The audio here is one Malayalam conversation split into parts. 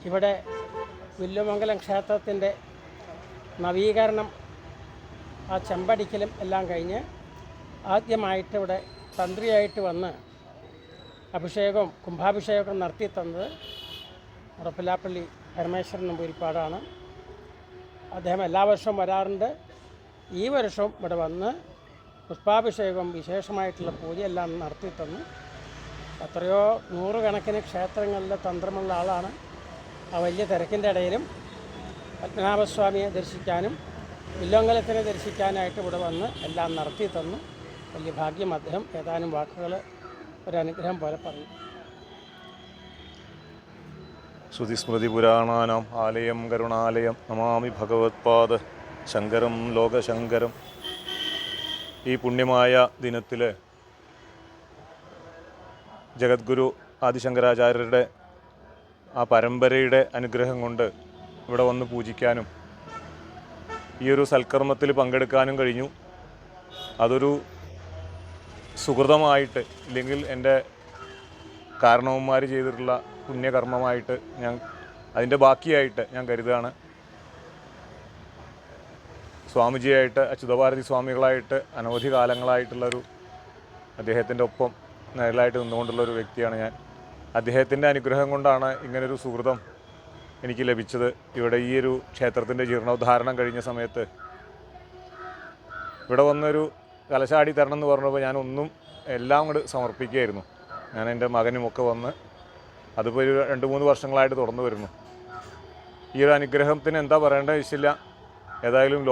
ഇവിടെ വില്ലുമംഗലം ക്ഷേത്രത്തിൻ്റെ നവീകരണം, ആ ചെമ്പടിക്കലും എല്ലാം കഴിഞ്ഞ് ആദ്യമായിട്ട് ഇവിടെ തന്ത്രിയായിട്ട് വന്ന് അഭിഷേകവും കുംഭാഭിഷേകവും നടത്തി തന്നത് ഉറപ്പിലാപ്പള്ളി പരമേശ്വരൻ നമ്പൂതിരിപ്പാടാണ്. അദ്ദേഹം എല്ലാ വർഷവും വരാറുണ്ട്. ഈ വർഷവും ഇവിടെ വന്ന് പുഷ്പാഭിഷേകവും വിശേഷമായിട്ടുള്ള പൂജയെല്ലാം നടത്തി തന്നു. എത്രയോ നൂറുകണക്കിന് ക്ഷേത്രങ്ങളിലെ തന്ത്രമുള്ള ആളാണ്. ആ വലിയ തിരക്കിൻ്റെ ഇടയിലും പത്മനാഭസ്വാമിയെ ദർശിക്കാനും വില്ലുമംഗലത്തിനെ ദർശിക്കാനായിട്ട് ഇവിടെ വന്ന് എല്ലാം നടത്തി തന്നു. വലിയ ഭാഗ്യം. അദ്ദേഹം ഏതാനും വാക്കുകൾ ഒരനുഗ്രഹം പോലെ പറഞ്ഞു. ശ്രുതിസ്മൃതി പുരാണാനാം ആലയം കരുണാലയം നമാമി ഭഗവത്പാദ ശങ്കരം ലോകശങ്കരം. ഈ പുണ്യമായ ദിനത്തിൽ ജഗദ്ഗുരു ആദിശങ്കരാചാര്യരുടെ ആ പരമ്പരയുടെ അനുഗ്രഹം കൊണ്ട് ഇവിടെ വന്ന് പൂജിക്കാനും ഈ ഒരു സൽക്കർമ്മത്തിൽ പങ്കെടുക്കാനും കഴിഞ്ഞു. അതൊരു സുഹൃതമായിട്ട്, ഇല്ലെങ്കിൽ എൻ്റെ കാരണവന്മാർ ചെയ്തിട്ടുള്ള പുണ്യകർമ്മമായിട്ട് ഞാൻ അതിൻ്റെ ബാക്കിയായിട്ട് ഞാൻ കരുതുകയാണ്. സ്വാമിജിയായിട്ട് അച്യുതഭാരതി സ്വാമികളായിട്ട് അനവധി കാലങ്ങളായിട്ടുള്ളൊരു അദ്ദേഹത്തിൻ്റെ ഒപ്പം നേരിലായിട്ട് നിന്നുകൊണ്ടുള്ളൊരു വ്യക്തിയാണ് ഞാൻ. അദ്ദേഹത്തിൻ്റെ അനുഗ്രഹം കൊണ്ടാണ് ഇങ്ങനൊരു സുഹൃതം എനിക്ക് ലഭിച്ചത്. ഇവിടെ ഈ ഒരു ക്ഷേത്രത്തിൻ്റെ ജീർണോദ്ധാരണം കഴിഞ്ഞ സമയത്ത് ഇവിടെ വന്നൊരു കലശാടി തരണം എന്ന് പറഞ്ഞപ്പോൾ ഞാനൊന്നും എല്ലാം കൂടെ സമർപ്പിക്കുകയായിരുന്നു. ഞാൻ എൻ്റെ മകനുമൊക്കെ വന്ന് അതിപ്പോൾ ഒരു 2-3 വർഷങ്ങളായിട്ട് തുറന്നു വരുന്നു. ഈ ഒരു അനുഗ്രഹത്തിന് എന്താ പറയേണ്ടത് വെച്ചില്ല. ഏതായാലും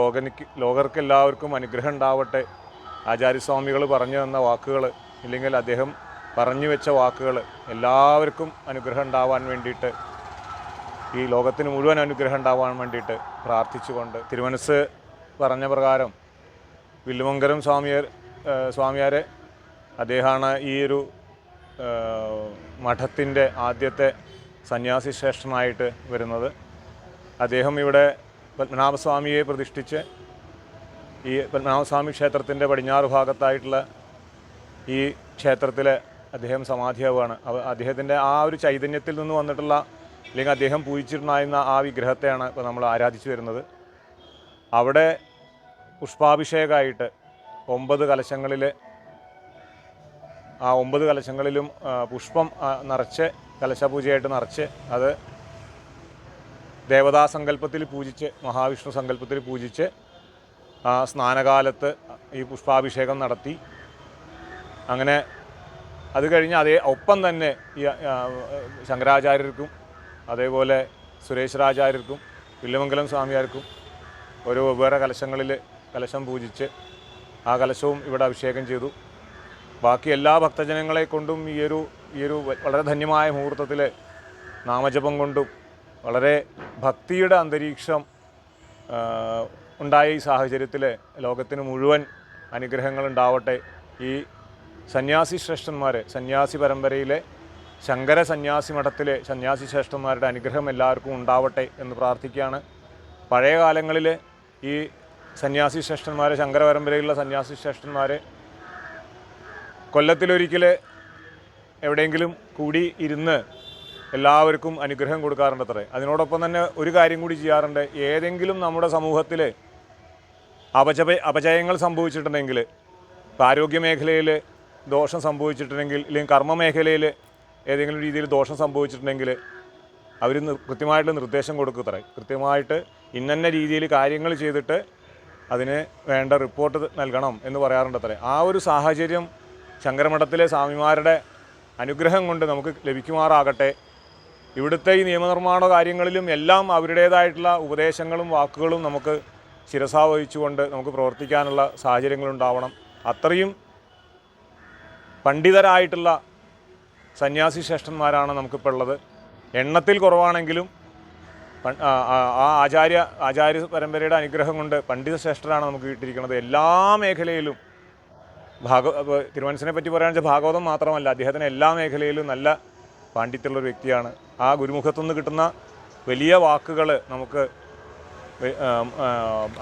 ലോകർക്ക് എല്ലാവർക്കും അനുഗ്രഹം ഉണ്ടാവട്ടെ. ആചാര്യസ്വാമികൾ പറഞ്ഞു തന്ന വാക്കുകൾ, ഇല്ലെങ്കിൽ അദ്ദേഹം പറഞ്ഞു വെച്ച വാക്കുകൾ എല്ലാവർക്കും അനുഗ്രഹം ഉണ്ടാവാൻ വേണ്ടിയിട്ട്, ഈ ലോകത്തിന് മുഴുവൻ അനുഗ്രഹം ഉണ്ടാവാൻ വേണ്ടിയിട്ട് പ്രാർത്ഥിച്ചുകൊണ്ട് തിരുമനസ് പറഞ്ഞ പ്രകാരം വില്ലുമംഗലം സ്വാമിയാരെ അദ്ദേഹമാണ് ഈ ഒരു മഠത്തിൻ്റെ ആദ്യത്തെ സന്യാസി ശ്രേഷ്ഠനായിട്ട് വരുന്നത്. അദ്ദേഹം ഇവിടെ പത്മനാഭസ്വാമിയെ പ്രതിഷ്ഠിച്ച് ഈ പത്മനാഭസ്വാമി ക്ഷേത്രത്തിൻ്റെ പടിഞ്ഞാറ് ഭാഗത്തായിട്ടുള്ള ഈ ക്ഷേത്രത്തിൽ അദ്ദേഹം സമാധിയാവുകയാണ്. അദ്ദേഹത്തിൻ്റെ ആ ഒരു ചൈതന്യത്തിൽ നിന്ന് വന്നിട്ടുള്ള, അല്ലെങ്കിൽ അദ്ദേഹം പൂജിച്ചിട്ടുണ്ടായിരുന്ന ആ വിഗ്രഹത്തെയാണ് ഇപ്പോൾ നമ്മൾ ആരാധിച്ചു വരുന്നത്. അവിടെ പുഷ്പാഭിഷേകമായിട്ട് 9 കലശങ്ങളിൽ, ആ 9 കലശങ്ങളിലും പുഷ്പം നിറച്ച്, കലശപൂജയായിട്ട് നിറച്ച്, അത് ദേവതാസങ്കല്പത്തിൽ പൂജിച്ച്, മഹാവിഷ്ണു സങ്കല്പത്തിൽ പൂജിച്ച് ആ സ്നാനകാലത്ത് ഈ പുഷ്പാഭിഷേകം നടത്തി. അങ്ങനെ അത് കഴിഞ്ഞ് ഒപ്പം തന്നെ ഈ ശങ്കരാചാര്യർക്കും അതേപോലെ സുരേശ്വരാചാര്യർക്കും വില്ലുമംഗലം സ്വാമിയാർക്കും ഓരോ വെവ്വേറെ കലശങ്ങളിൽ കലശം പൂജിച്ച് ആ കലശവും ഇവിടെ അഭിഷേകം ചെയ്തു. ബാക്കി എല്ലാ ഭക്തജനങ്ങളെ കൊണ്ടും ഈ ഒരു വളരെ ധന്യമായ മുഹൂർത്തത്തിൽ നാമജപം കൊണ്ടും വളരെ ഭക്തിയുടെ അന്തരീക്ഷം ഉണ്ടായ ഈ സാഹചര്യത്തിൽ ലോകത്തിന് മുഴുവൻ അനുഗ്രഹങ്ങൾ ഉണ്ടാവട്ടെ. ഈ സന്യാസി ശ്രേഷ്ഠന്മാർ, സന്യാസി പരമ്പരയിലെ ശങ്കര സന്യാസി മഠത്തിലെ സന്യാസി ശ്രേഷ്ഠന്മാരുടെ അനുഗ്രഹം എല്ലാവർക്കും ഉണ്ടാവട്ടെ എന്ന് പ്രാർത്ഥിക്കുകയാണ്. പഴയ കാലങ്ങളിൽ ഈ സന്യാസി ശ്രേഷ്ഠന്മാർ, ശങ്കര പരമ്പരയിലുള്ള സന്യാസി ശ്രേഷ്ഠന്മാർ കൊല്ലത്തിലൊരിക്കൽ എവിടെയെങ്കിലും കൂടി ഇരുന്ന് എല്ലാവർക്കും അനുഗ്രഹം കൊടുക്കാറുണ്ടത്രേ. അതിനോടൊപ്പം തന്നെ ഒരു കാര്യം കൂടി ചെയ്യാറുണ്ട്. ഏതെങ്കിലും നമ്മുടെ സമൂഹത്തിൽ അപജയങ്ങൾ സംഭവിച്ചിട്ടുണ്ടെങ്കിൽ, ആരോഗ്യ മേഖലയിൽ ദോഷം സംഭവിച്ചിട്ടുണ്ടെങ്കിൽ, ഇല്ലെങ്കിൽ കർമ്മ മേഖലയിൽ ഏതെങ്കിലും രീതിയിൽ ദോഷം സംഭവിച്ചിട്ടുണ്ടെങ്കിൽ അവർ കൃത്യമായിട്ട് നിർദ്ദേശം കൊടുക്കത്രേ. കൃത്യമായിട്ട് ഇന്ന രീതിയിൽ കാര്യങ്ങൾ ചെയ്തിട്ട് അതിന് വേണ്ട റിപ്പോർട്ട് നൽകണം എന്ന് പറയാറുണ്ടത്രേ. ആ ഒരു സാഹചര്യം ശങ്കരമഠത്തിലെ സ്വാമിമാരുടെ അനുഗ്രഹം കൊണ്ട് നമുക്ക് ലഭിക്കുമാറാകട്ടെ. ഇവിടുത്തെ ഈ നിയമനിർമ്മാണ കാര്യങ്ങളിലും എല്ലാം അവരുടേതായിട്ടുള്ള ഉപദേശങ്ങളും വാക്കുകളും നമുക്ക് ശിരസാ വഹിച്ചുകൊണ്ട് നമുക്ക് പ്രവർത്തിക്കാനുള്ള സാഹചര്യങ്ങളുണ്ടാവണം. അത്രയും പണ്ഡിതരായിട്ടുള്ള സന്യാസി ശ്രേഷ്ഠന്മാരാണ് നമുക്കിപ്പോൾ ഉള്ളത്. എണ്ണത്തിൽ കുറവാണെങ്കിലും ആ ആചാര്യ പരമ്പരയുടെ അനുഗ്രഹം കൊണ്ട് പണ്ഡിത ശ്രേഷ്ഠരാണ് നമുക്ക് കിട്ടിയിരിക്കുന്നത്. എല്ലാ മേഖലയിലും തിരുമനസിനെ പറ്റി പറയുകയാണെന്ന് വെച്ചാൽ ഭാഗവതം മാത്രമല്ല, അദ്ദേഹത്തിന് എല്ലാ മേഖലയിലും നല്ല പാണ്ഡിത്യമുള്ളൊരു വ്യക്തിയാണ്. ആ ഗുരുമുഖത്തു നിന്ന് കിട്ടുന്ന വലിയ വാക്കുകൾ നമുക്ക്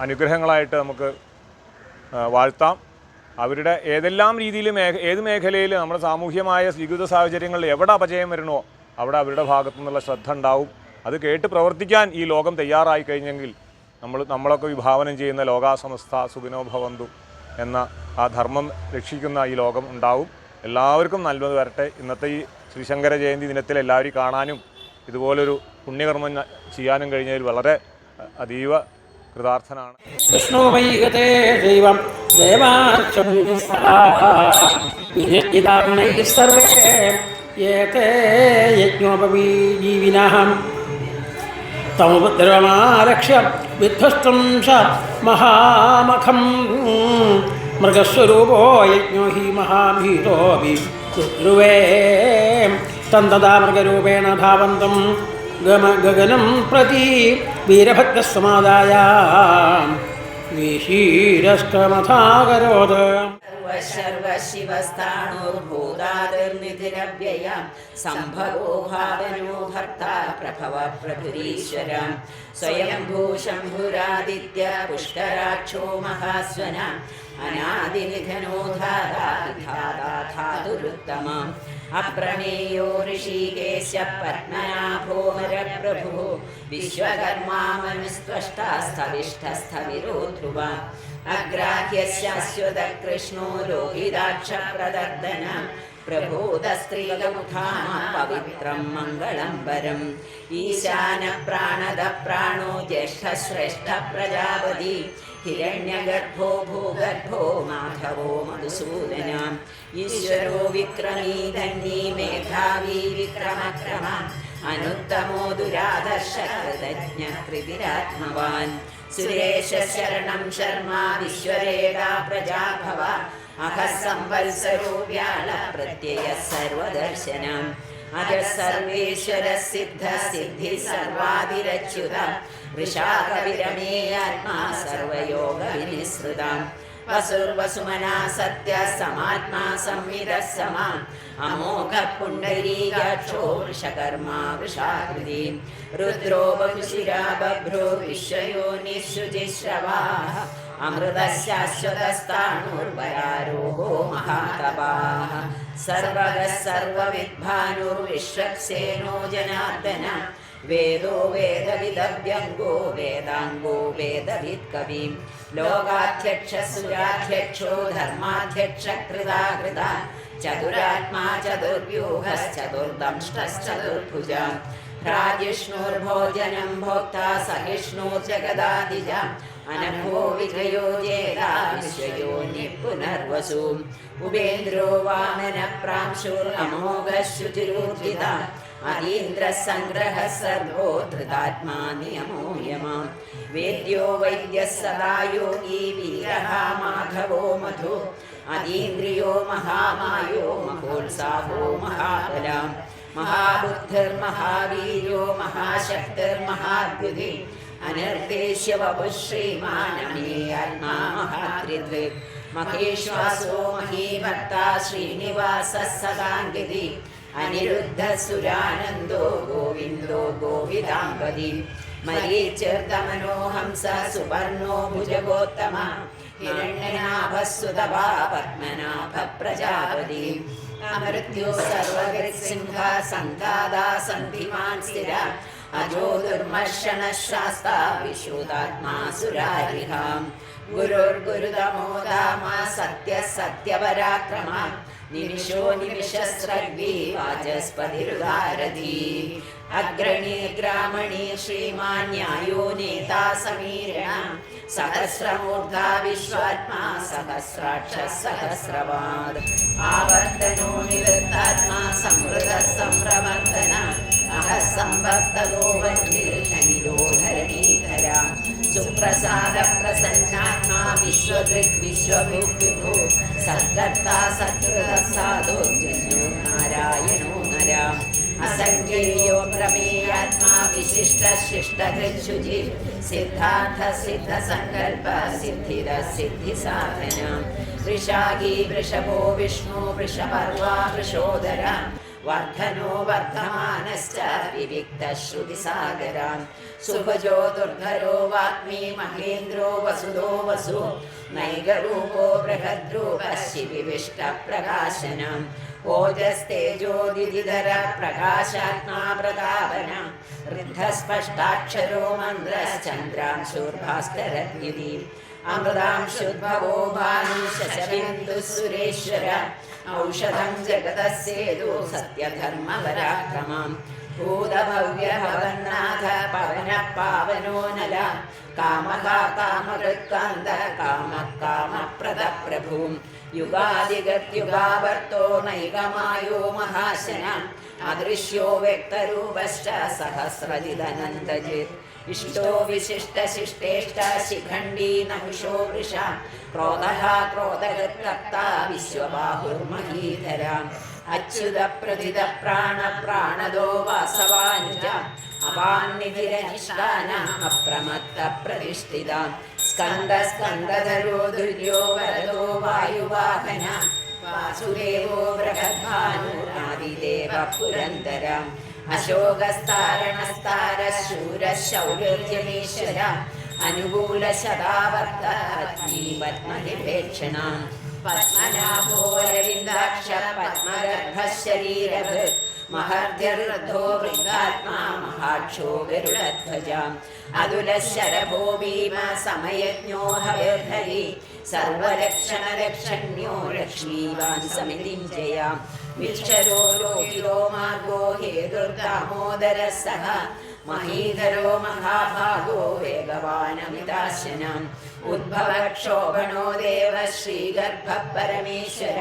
അനുഗ്രഹങ്ങളായിട്ട് നമുക്ക് വാഴ്ത്താം. അവരുടെ ഏതെല്ലാം രീതിയിൽ ഏത് മേഖലയിൽ നമ്മുടെ സാമൂഹ്യമായ സ്വീകൃത സാഹചര്യങ്ങളിൽ എവിടെ അപജയം വരണോ അവിടെ അവരുടെ ഭാഗത്തു നിന്നുള്ള ശ്രദ്ധ ഉണ്ടാവും. അത് കേട്ട് പ്രവർത്തിക്കാൻ ഈ ലോകം തയ്യാറായി കഴിഞ്ഞെങ്കിൽ നമ്മളൊക്കെ വിഭാവനം ചെയ്യുന്ന ലോകാസമസ്ത സുഖിനോ ഭവന്തു എന്ന ആ ധർമ്മം രക്ഷിക്കുന്ന ഈ ലോകം ഉണ്ടാവും. എല്ലാവർക്കും നല്ലത് വരട്ടെ. ഇന്നത്തെ ഈ ശ്രീശങ്കര ജയന്തി ദിനത്തിൽ എല്ലാവരും കാണാനും ഇതുപോലൊരു പുണ്യകർമ്മം ചെയ്യാനും കഴിഞ്ഞതിൽ വളരെ അതീവ കൃതാർത്ഥനാണ്. വിഷ്ണു വൈകതേ ദൈവം സർവേ ഏതേ യജ്ഞോപവീജീവിനഃ തമുപദ്രവമാലക്ഷ്യ വിധ്വസ്തും സ മഹാമഖം മൃഗസ്വരൂപോ യജ്ഞോ ഹി മഹാഭീതോപി ധ്രുവേ തന്തദാ മൃഗരൂപേണ ധാവന്തം ഗഗനം പ്രതി വീരഭദ്രസമാദായ വീശീരസ്കമഥാകരോത്. സർവശിവസ്ഥാണുർഭൂതാതിർനിധിരവ്യയ സംഭവോ ഭാവനോ ഭർത്ത പ്രഭവ പ്രഭുരീശ്വര സ്വയംഭൂ ശംഭുരാദിത്യ പുഷ്കരാക്ഷോ മഹാസ്വന അനാദിനിധനോ ധാതുരുത്തമ അപ്രമേയോ ഋഷികേശ പത്മനാഭോ നരപ്രഭു വിശ്വകർമാ മനുസ്ത്വഷ്ടാസ്ഥവിഷ്ഠസ്ഥവിരോ ധ്രുവ അഗ്രാഹ്യ ശാശ്വത കൃഷ്ണോ ലോഹിതാക്ഷ പ്രദർദന പ്രബോധസ്ത്രീകമുഖാമ പവിത്രം മംഗളം വരം ഈശാന പ്രാണദ പ്രാണോ ജ്യേഷ്ഠശ്രേഷ്ഠ പ്രജാപതി ഹിരണ്യഗർഭോ ഭൂഗർഭോ മാധവോ മധുസൂദന ഈശ്വരോ വിക്രമീ ധന്യീ മേധാവി വിക്രമക്രമ അനുത്തമോ ദുരാദർശ കൃതജ്ഞ കൃതിരാത്മവാൻ സുരേശ ശരണം ശർമ്മ വിശ്വരേഖാ പ്രജാഭവ അഹ സംവത്സരോ വ്യാള പ്രത്യയ സർവദർശനം അജ സർവേശ്വര സിദ്ധ സിദ്ധി സർവാതിരച്യുത വൃഷാകവിരമേയാത്മാ സർവയോഗ വിനിസൃതം വസുർവസുമനാ സത്യ സമാത്മാ സംവിത സമാ അമോഘ പുണ്ഡരീകാക്ഷോ വൃഷകർമാ വൃഷാകൃതി രുദ്രോ ബഹുശിരാ ബഭ്രോ വിശ്വയോനിശുചിശ്രവാഃ അമൃതശാശ്വതസ്ഥാണുർവരാരോഹോ മഹാതപാഃ സർവഗഃ സർവവിദ്ഭാനുർവിശ്വക്സേനോ ജനാർദ്ദന വേദോ വേദവിദവ്യംഗോ വേദാംഗോ വേദവിത്കവി ലോകാധ്യക്ഷ സുരാധ്യക്ഷോ ധർമാധ്യക്ഷ കൃതാകൃത ചതുരാത്മാ ചതുർവ്യൂഹശ്ചതുർദംഷ്ടശ്ചതുർഭുജ ഭ്രാജിഷ്ണുർഭോജനം ഭോക്താ സഹിഷ്ണുർജഗദാദിജ അനഘോ വിജയോ ജേതാ വിശ്വയോനി പുനർവസു ഉപേന്ദ്രോ വാമന പ്രാംശുർ അമോഘ ശുചിരൂർജിത അതീന്ദ്രസംഗ്രഹ സർവോ ധൃതാത്മാ നിയമോ യമാ വേദ്യോ വൈദ്യ സദാ യോഗീ വീരഃ മാധവോ മധു അതീന്ദ്രിയോ മഹാമായോ മഹോത്സാഹോ മഹാബല മഹാബുദ്ധിർമഹാവീര്യോ മഹാശക്തിർമഹാദ്യുതി അനർത്തേശ്യ വപുശ്രീമാനമേ ആത്മാ മഹാത്രിദൃക് മഹേശ്വാസോ മഹീഭക്ത ശ്രീനിവാസ സദാംഗിതി അനിരുദ്ധ സുരാനന്ദോ ഗോവിന്ദോ ഗോവിദാംഗതി മരീചിർദമനോഹംസ സുവർണോ ഭുജഗോത്തമ ഹിരണ്യനാഭസുതഭാ പത്മനാഭ പ്രജാപതി അമൃത്യോ സർവഗൃത്സിംഹ സന്താദാ സന്ധിമാൻ സ്ഥിര അജോ ദുർമർഷണ ശാസ്ത വിശ്രുതാത്മാ സുരാരിഹാം ഗുരുർഗുരുതമോ ധാമ സത്യ സത്യപരാക്രമ നിമിഷോ നിമിഷസ്രഗ്വി വാചസ്പതിരുദാരധി അഗ്രണീ ഗ്രാമണീ ശ്രീമാൻ ന്യായോ നേതാ സമീരണ സഹസ്രമൂർധാ വിശ്വാത്മാ സഹസ്രാക്ഷ സഹസ്രവാദ് ആവർത്തനോ നിവൃത്താത്മാ സംവൃത സംപ്രവർത്തന അഹ സംഭക്തോ വന്യനിരോധരണീധര സുപ്രസാദ പ്രസന്നാത്മാ വിശ്വദൃക് വിശ്വഭുക്വിഭു സദ്കർത്താ സത്കൃത സാധോ ജന്യോ നാരായണോ നര അസംഖ്യേയോ പ്രമേയാത്മാ വിശിഷ്ട ശിഷ്ടകൃശുചി സിദ്ധാർത്ഥ സിദ്ധ സങ്കൽപ്പ സിദ്ധിര സിദ്ധി സാധന വൃഷാഗീ വൃഷഭോ വിഷ്ണു വൃഷപർവാ വൃഷോദര വർദ്ധനോ വർദ്ധമാനശ്ച വിവിക്ത ശ്രുതിസാഗര സുഭജോ ദുർധരോ വാഗ്മീ മഹേന്ദ്രോ വസുദോ വസു നൈകരൂപോ ബൃഹദ്രൂപ ശിവിവിഷ്ട പ്രകാശനം ओजस्तेजोदिधर प्रकाशात्मा प्रतापन वृद्धस्पष्टाक्षरो मन्द्रश्चन्द्रांशुर्भास्करद्युति अमृतांशुद्भवो भानुशशबिन्दुः सुरेश्वर औषधं जगतस्येतु सत्यधर्मपराक्रमम् भूतभव्यभवन्नाथ पवनः पावनो नल कामः कामकृत्कान्त कामः कामप्रदप्रभुं युगादिगत्युगावर्तो नैकमायो महाशन अदृश्यो व्यक्तरूपश्च सहस्रजिदनन्तजित् इष्टो विशिष्टशिष्टेष्ट शिखण्डी नहुषो वृषा क्रोधः क्रोधगत्कर्ता विश्वबाहुर्महीधरा अच्युत प्रथित प्राण प्राणदो वासवानुज अपान्निधिरनिष्ठान अप्रमत्त प्रतिष्ठिता स्कन्द स्कन्दधरो दुर्यो वरदो वायुवाहन वासुदेवो बृहद्भानुरादिदेव पुरन्दर अशोकस्तारणस्तारशूरशौर्यजनेश्वर अनुकूलशतावर्त पद्मनिभेक्षणाम् पद्मनाभोरविन्दाक्ष पद्मगर्भशरीरभृत् महर्ध्यर्धो वृद्धात्मा महाक्षो गरुडध्वजाम् अतुलशरभो भीम समयज्ञो हविर्हरि सर्वलक्षणलक्षण्यो लक्ष्मीवान् समितिं जयाम् विक्षरो रोगिरो मार्गो हेतुर्दामोदरः सः महीधरो महाभागो वेगवानमिताशनम् उद्भवक्षोभणो देव श्रीगर्भः परमेश्वर